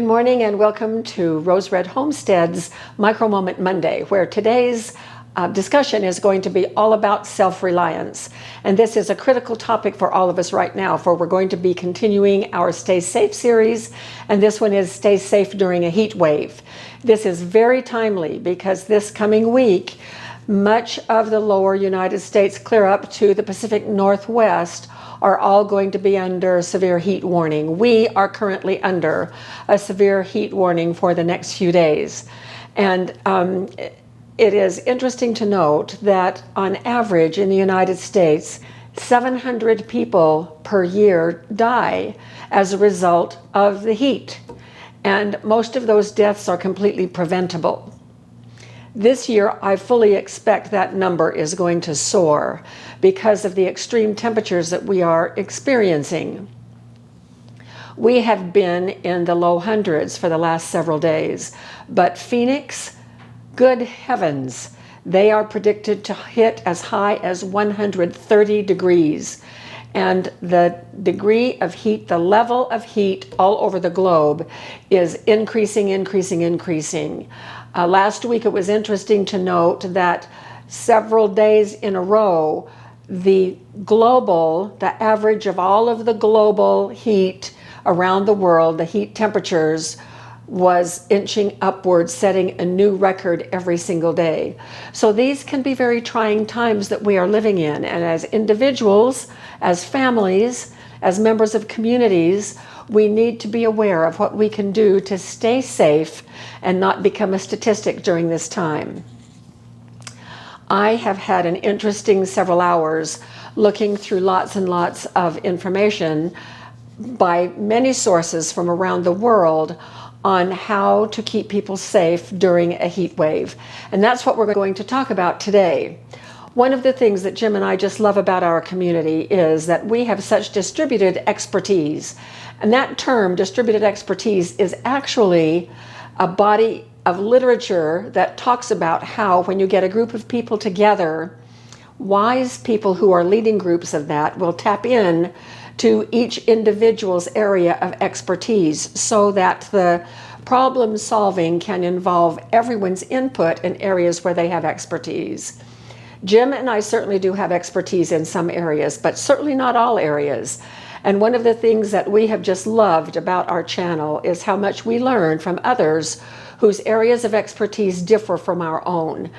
Good morning and welcome to Rose Red Homestead's Micro Moment Monday, where today's discussion is going to be all about self-reliance. And this is a critical topic for all of us right now, for we're going to be continuing our Stay Safe series, and this one is Stay Safe During a Heat Wave. This is very timely because this coming week, much of the lower United States clear up to the Pacific Northwest are all going to be under severe heat warning. We are currently under a severe heat warning for the next few days. And it is interesting to note that on average in the United States, 700 people per year die as a result of the heat. And most of those deaths are completely preventable. This year, I fully expect that number is going to soar because of the extreme temperatures that we are experiencing. We have been in the low hundreds for the last several days, but Phoenix, good heavens, they are predicted to hit as high as 130 degrees. And the degree of heat, the level of heat all over the globe is increasing. Last week it was interesting to note that several days in a row, the average of all of the global heat around the world, the heat temperatures, was inching upwards, setting a new record every single day. So these can be very trying times that we are living in. And as individuals, as families, as members of communities, we need to be aware of what we can do to stay safe and not become a statistic during this time. I have had an interesting several hours looking through lots and lots of information by many sources from around the world on how to keep people safe during a heat wave. And that's what we're going to talk about today. One of the things that Jim and I just love about our community is that we have such distributed expertise. And that term, distributed expertise, is actually a body of literature that talks about how when you get a group of people together, wise people who are leading groups of that will tap in to each individual's area of expertise so that the problem solving can involve everyone's input in areas where they have expertise. Jim and I certainly do have expertise in some areas, but certainly not all areas. And one of the things that we have just loved about our channel is how much we learn from others whose areas of expertise differ from our own.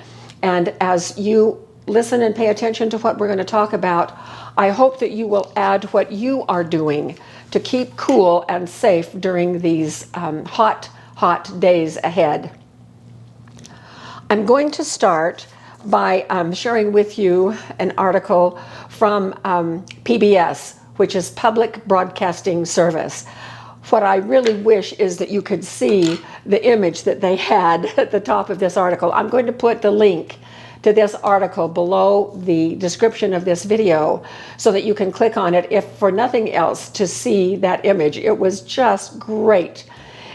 And as you listen and pay attention to what we're going to talk about, I hope that you will add what you are doing to keep cool and safe during these hot days ahead. I'm going to start by sharing with you an article from PBS, which is Public Broadcasting Service. What I really wish is that you could see the image that they had at the top of this article. I'm going to put the link to this article below the description of this video so that you can click on it, if for nothing else, to see that image. It was just great.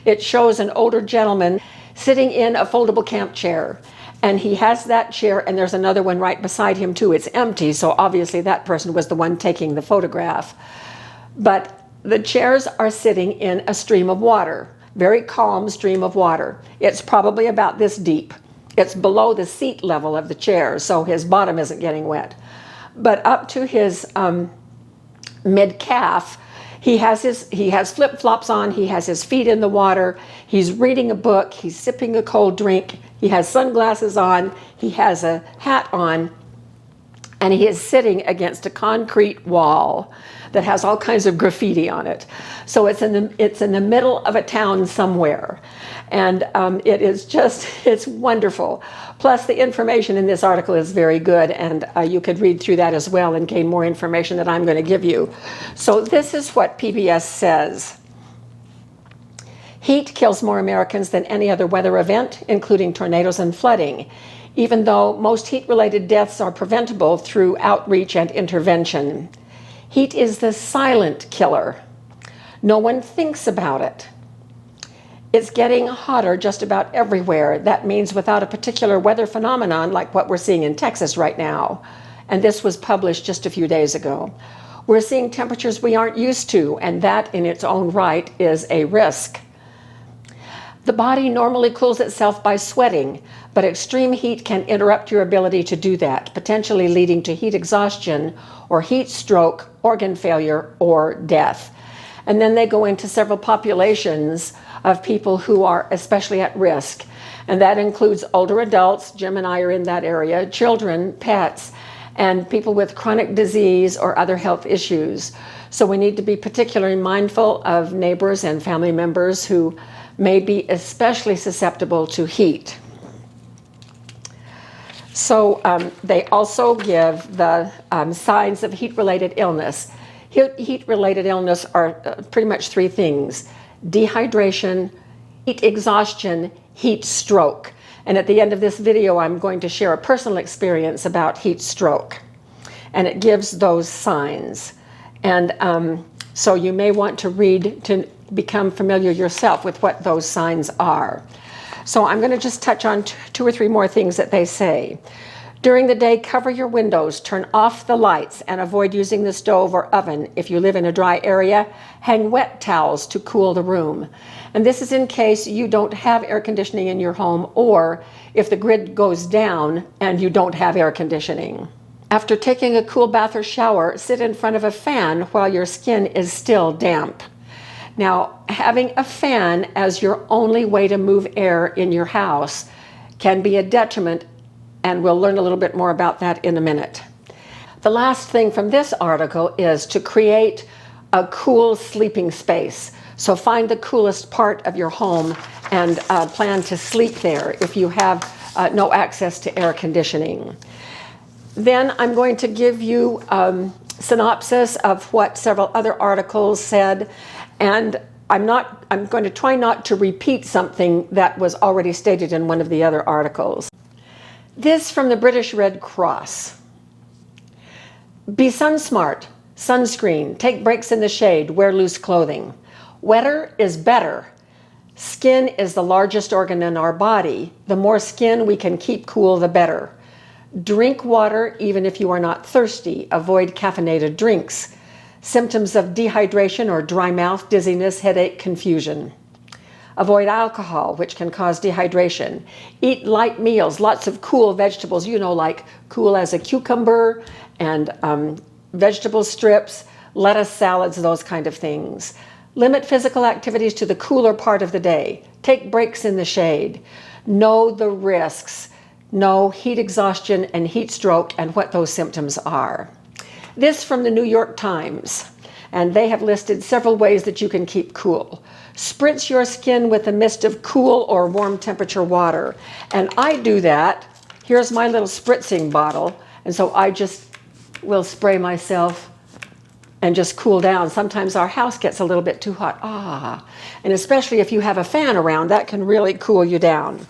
It shows an older gentleman sitting in a foldable camp chair. And he has that chair, and there's another one right beside him too. It's empty, so obviously that person was the one taking the photograph. But the chairs are sitting in a stream of water, very calm stream of water. It's probably about this deep. It's below the seat level of the chair, so his bottom isn't getting wet. But up to his mid-calf, he has flip-flops on, he has his feet in the water, he's reading a book, he's sipping a cold drink, he has sunglasses on, he has a hat on, and he is sitting against a concrete wall that has all kinds of graffiti on it. So it's in the middle of a town somewhere. And it's wonderful. Plus the information in this article is very good, and you could read through that as well and gain more information that I'm going to give you. So this is what PBS says. Heat kills more Americans than any other weather event, including tornadoes and flooding, even though most heat-related deaths are preventable through outreach and intervention. Heat is the silent killer. No one thinks about it. It's getting hotter just about everywhere. That means without a particular weather phenomenon like what we're seeing in Texas right now. And this was published just a few days ago. We're seeing temperatures we aren't used to, and that in its own right is a risk. body normally cools itself by sweating, but extreme heat can interrupt your ability to do that, potentially leading to heat exhaustion or heat stroke, organ failure, or death. And then they go into several populations of people who are especially at risk. And that includes older adults, Jim and I are in that area, children, pets, and people with chronic disease or other health issues. So we need to be particularly mindful of neighbors and family members who may be especially susceptible to heat. So they also give the signs of heat-related illness. Heat-related illness are pretty much three things: dehydration, heat exhaustion, heat stroke. And at the end of this video, I'm going to share a personal experience about heat stroke. And it gives those signs. And so you may want to read to become familiar yourself with what those signs are. So I'm going to just touch on two or three more things that they say. During the day, cover your windows, turn off the lights, and avoid using the stove or oven. If you live in a dry area, hang wet towels to cool the room. And this is in case you don't have air conditioning in your home, or if the grid goes down and you don't have air conditioning. After taking a cool bath or shower, sit in front of a fan while your skin is still damp. Now, having a fan as your only way to move air in your house can be a detriment, and we'll learn a little bit more about that in a minute. The last thing from this article is to create a cool sleeping space. So find the coolest part of your home and plan to sleep there if you have no access to air conditioning. Then I'm going to give you a synopsis of what several other articles said, and I'm going to try not to repeat something that was already stated in one of the other articles. This from the British Red Cross. Be sun smart, sunscreen, take breaks in the shade, wear loose clothing. Wetter is better. Skin is the largest organ in our body. The more skin we can keep cool, the better. Drink water even if you are not thirsty. Avoid caffeinated drinks. Symptoms of dehydration or dry mouth, dizziness, headache, confusion. Avoid alcohol, which can cause dehydration. Eat light meals, lots of cool vegetables, like cool as a cucumber and vegetable strips, lettuce salads, those kind of things. Limit physical activities to the cooler part of the day. Take breaks in the shade. Know the risks. Know heat exhaustion and heat stroke and what those symptoms are. This from the New York Times, and they have listed several ways that you can keep cool. Spritz your skin with a mist of cool or warm temperature water. And I do that. Here's my little spritzing bottle. And so I just will spray myself and just cool down. Sometimes our house gets a little bit too hot. And especially if you have a fan around, that can really cool you down.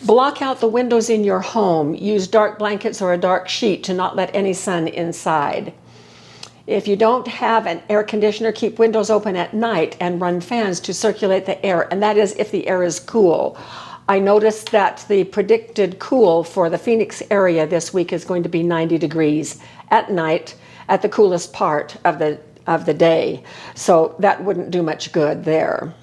Block out the windows in your home. Use dark blankets or a dark sheet to not let any sun inside. If you don't have an air conditioner, keep windows open at night and run fans to circulate the air, and that is if the air is cool. I noticed that the predicted cool for the Phoenix area this week is going to be 90 degrees at night at the coolest part of the day. So that wouldn't do much good there.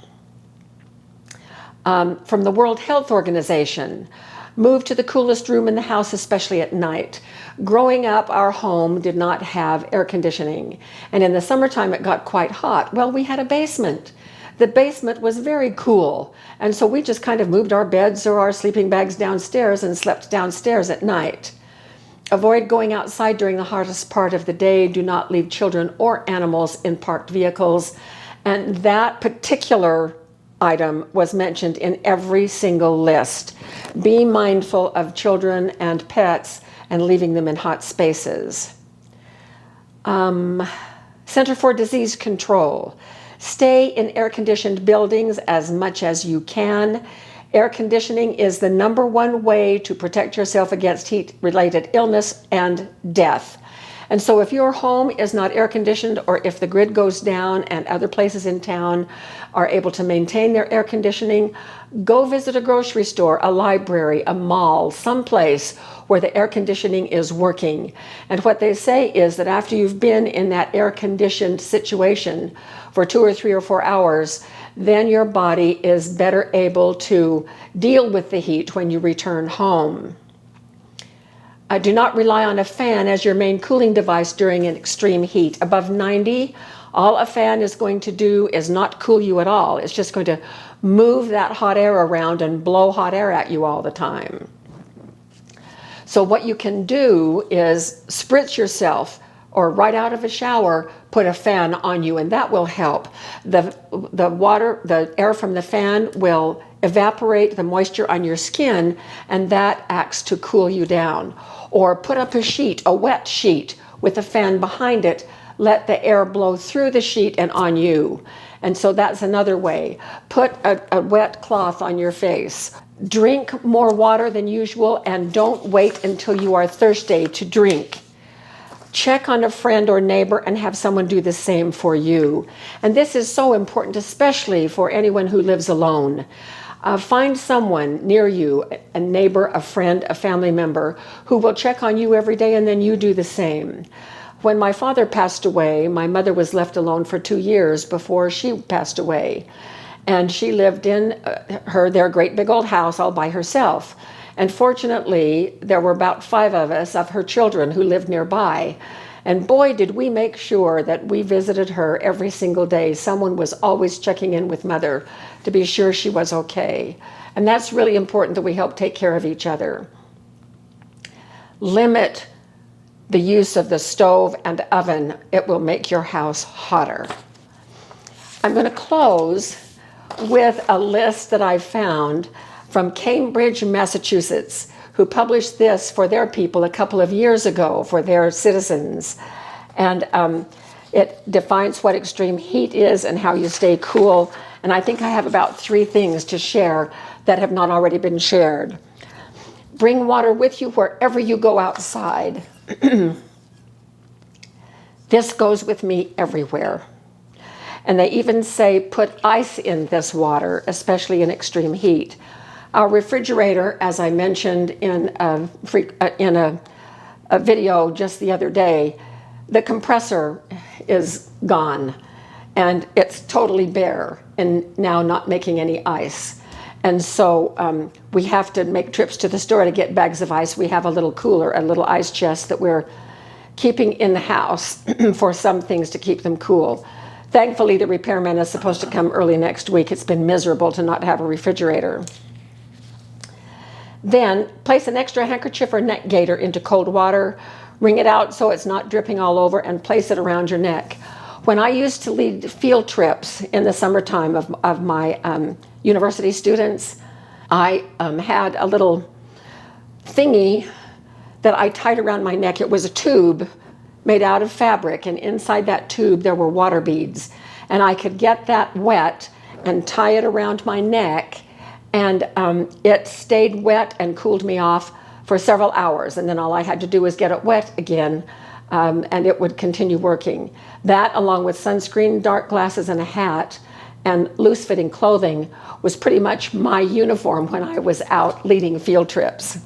From the World Health Organization, move to the coolest room in the house, especially at night. Growing up, our home did not have air conditioning, and in the summertime it got quite hot. Well, we had a basement. The basement was very cool, and so we just kind of moved our beds or our sleeping bags downstairs and slept downstairs at night. Avoid going outside during the hottest part of the day. Do not leave children or animals in parked vehicles. And that particular item was mentioned in every single list. Be mindful of children and pets and leaving them in hot spaces. Center for Disease Control. Stay in air-conditioned buildings as much as you can. Air conditioning is the #1 way to protect yourself against heat-related illness and death. And so if your home is not air conditioned, or if the grid goes down and other places in town are able to maintain their air conditioning, go visit a grocery store, a library, a mall, someplace where the air conditioning is working. And what they say is that after you've been in that air conditioned situation for 2 or 3 or 4 hours, then your body is better able to deal with the heat when you return home. Do not rely on a fan as your main cooling device during an extreme heat. Above 90, all a fan is going to do is not cool you at all. It's just going to move that hot air around and blow hot air at you all the time. So what you can do is spritz yourself, or right out of a shower, put a fan on you, and that will help. The air from the fan will evaporate the moisture on your skin, and that acts to cool you down. Or put up a sheet, a wet sheet, with a fan behind it. Let the air blow through the sheet and on you. And so that's another way. Put a wet cloth on your face. Drink more water than usual, and don't wait until you are thirsty to drink. Check on a friend or neighbor and have someone do the same for you. And this is so important, especially for anyone who lives alone. Find someone near you, a neighbor, a friend, a family member, who will check on you every day, and then you do the same. When my father passed away, my mother was left alone for 2 years before she passed away. And she lived in their great big old house all by herself. And fortunately, there were about 5 of us, of her children, who lived nearby. And boy, did we make sure that we visited her every single day. Someone was always checking in with Mother to be sure she was okay. And that's really important, that we help take care of each other. Limit the use of the stove and oven. It will make your house hotter. I'm going to close with a list that I found from Cambridge, Massachusetts, who published this for their people a couple of years ago for their citizens. And it defines what extreme heat is and how you stay cool. And I think I have about 3 things to share that have not already been shared. Bring water with you wherever you go outside. This goes with me everywhere. And they even say put ice in this water, especially in extreme heat. Our refrigerator, as I mentioned in a video just the other day, the compressor is gone and it's totally bare and now not making any ice. And so we have to make trips to the store to get bags of ice. We have a little cooler, a little ice chest that we're keeping in the house for some things to keep them cool. Thankfully, the repairman is supposed to come early next week. It's been miserable to not have a refrigerator. Then place an extra handkerchief or neck gaiter into cold water, wring it out so it's not dripping all over, and place it around your neck. When I used to lead field trips in the summertime of my university students, I had a little thingy that I tied around my neck. It was a tube made out of fabric, and inside that tube there were water beads. And I could get that wet and tie it around my neck, and it stayed wet and cooled me off for several hours. And then all I had to do was get it wet again, and it would continue working. That, along with sunscreen, dark glasses, and a hat, and loose-fitting clothing, was pretty much my uniform when I was out leading field trips.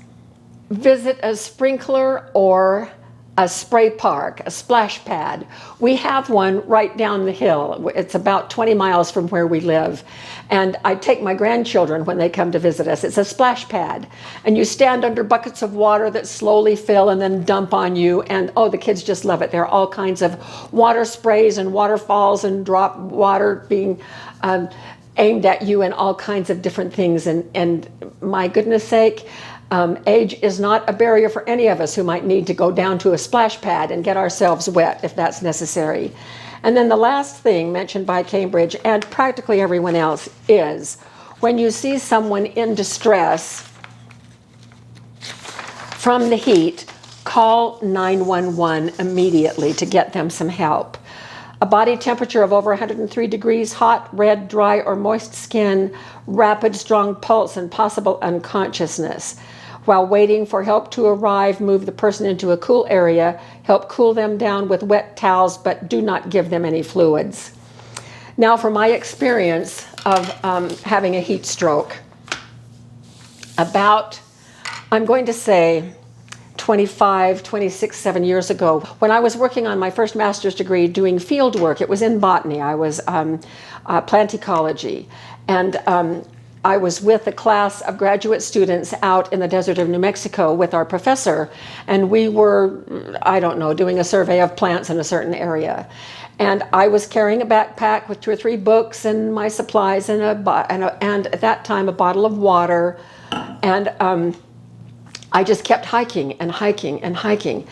Visit a sprinkler or a spray park, a splash pad. We have one right down the hill. It's about 20 miles from where we live. And I take my grandchildren when they come to visit us. It's a splash pad. And you stand under buckets of water that slowly fill and then dump on you. And oh, the kids just love it. There are all kinds of water sprays and waterfalls and drop water being aimed at you and all kinds of different things. And my goodness sake, age is not a barrier for any of us who might need to go down to a splash pad and get ourselves wet if that's necessary. And then the last thing mentioned by Cambridge and practically everyone else is when you see someone in distress from the heat, call 911 immediately to get them some help. A body temperature of over 103 degrees, hot, red, dry, or moist skin, rapid, strong pulse, and possible unconsciousness. While waiting for help to arrive, move the person into a cool area, help cool them down with wet towels, but do not give them any fluids. Now, for my experience of having a heat stroke, about, I'm going to say, 25, 26, 7 years ago. When I was working on my first master's degree doing field work, it was in botany. I was plant ecology. And I was with a class of graduate students out in the desert of New Mexico with our professor, and we were, I don't know, doing a survey of plants in a certain area. And I was carrying a backpack with 2 or 3 books and my supplies and at that time a bottle of water. And I just kept hiking and hiking and hiking.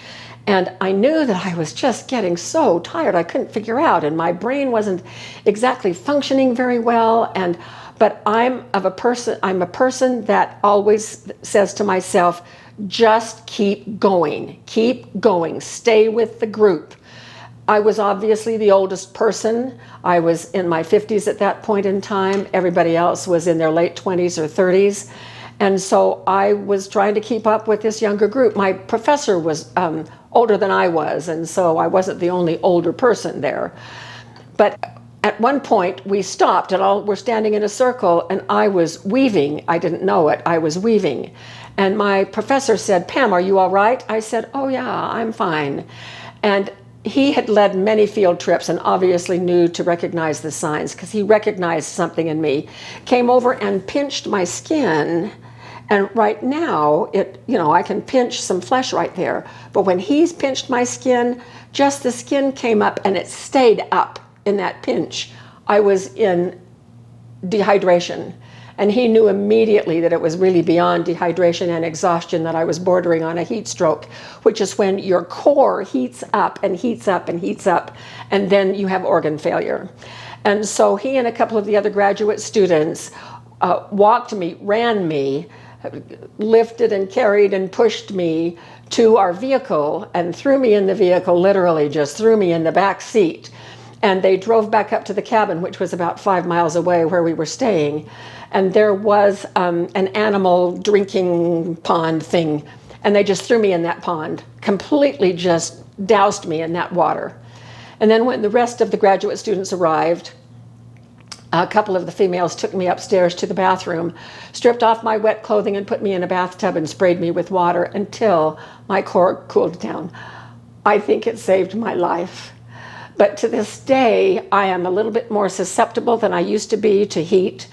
And I knew that I was just getting so tired. I couldn't figure out, and my brain wasn't exactly functioning very well. But I'm a person that always says to myself, just keep going, stay with the group. I was obviously the oldest person. I was in my 50s at that point in time. Everybody else was in their late 20s or 30s. And so I was trying to keep up with this younger group. My professor was older than I was, and so I wasn't the only older person there. But at one point, we stopped and all were standing in a circle, and I was weaving. I didn't know it. I was weaving. And my professor said, "Pam, are you all right?" I said, "Oh, yeah, I'm fine." And he had led many field trips and obviously knew to recognize the signs because he recognized something in me. Came over and pinched my skin. And right now, I can pinch some flesh right there. But when he's pinched my skin, just the skin came up and it stayed up. In that pinch, I was in dehydration, and he knew immediately that it was really beyond dehydration and exhaustion, that I was bordering on a heat stroke, which is when your core heats up and heats up and heats up, and then you have organ failure. And so he and a couple of the other graduate students walked me, ran me, lifted and carried and pushed me to our vehicle and threw me in the vehicle, literally just threw me in the back seat. And they drove back up to the cabin, which was about 5 miles away where we were staying. And there was an animal drinking pond thing. And they just threw me in that pond, completely just doused me in that water. And then when the rest of the graduate students arrived, a couple of the females took me upstairs to the bathroom, stripped off my wet clothing and put me in a bathtub and sprayed me with water until my core cooled down. I think it saved my life. But to this day, I am a little bit more susceptible than I used to be to heat.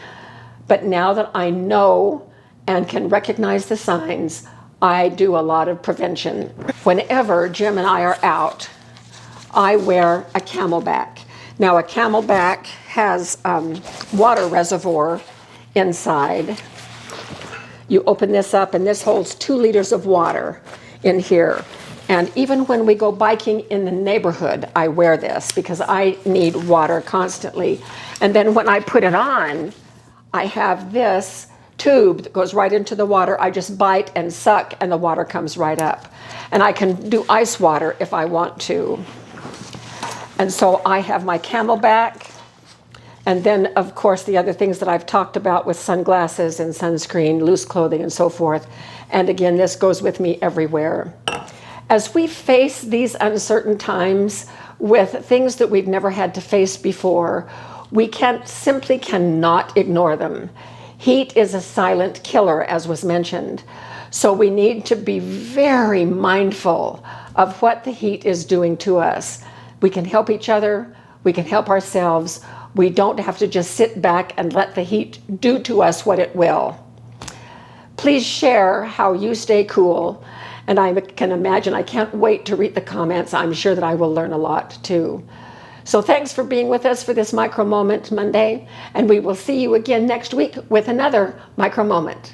But now that I know and can recognize the signs, I do a lot of prevention. Whenever Jim and I are out, I wear a CamelBak. Now, a CamelBak has water reservoir inside. You open this up, and this holds 2 liters of water in here. And even when we go biking in the neighborhood, I wear this because I need water constantly. And then when I put it on, I have this tube that goes right into the water. I just bite and suck, and the water comes right up. And I can do ice water if I want to. And so I have my CamelBak. And then, of course, the other things that I've talked about with sunglasses and sunscreen, loose clothing, and so forth. And again, this goes with me everywhere. As we face these uncertain times with things that we've never had to face before, we simply cannot ignore them. Heat is a silent killer, as was mentioned. So we need to be very mindful of what the heat is doing to us. We can help each other. We can help ourselves. We don't have to just sit back and let the heat do to us what it will. Please share how you stay cool. And I can imagine, I can't wait to read the comments. I'm sure that I will learn a lot too. So thanks for being with us for this Micro Moment Monday. And we will see you again next week with another Micro Moment.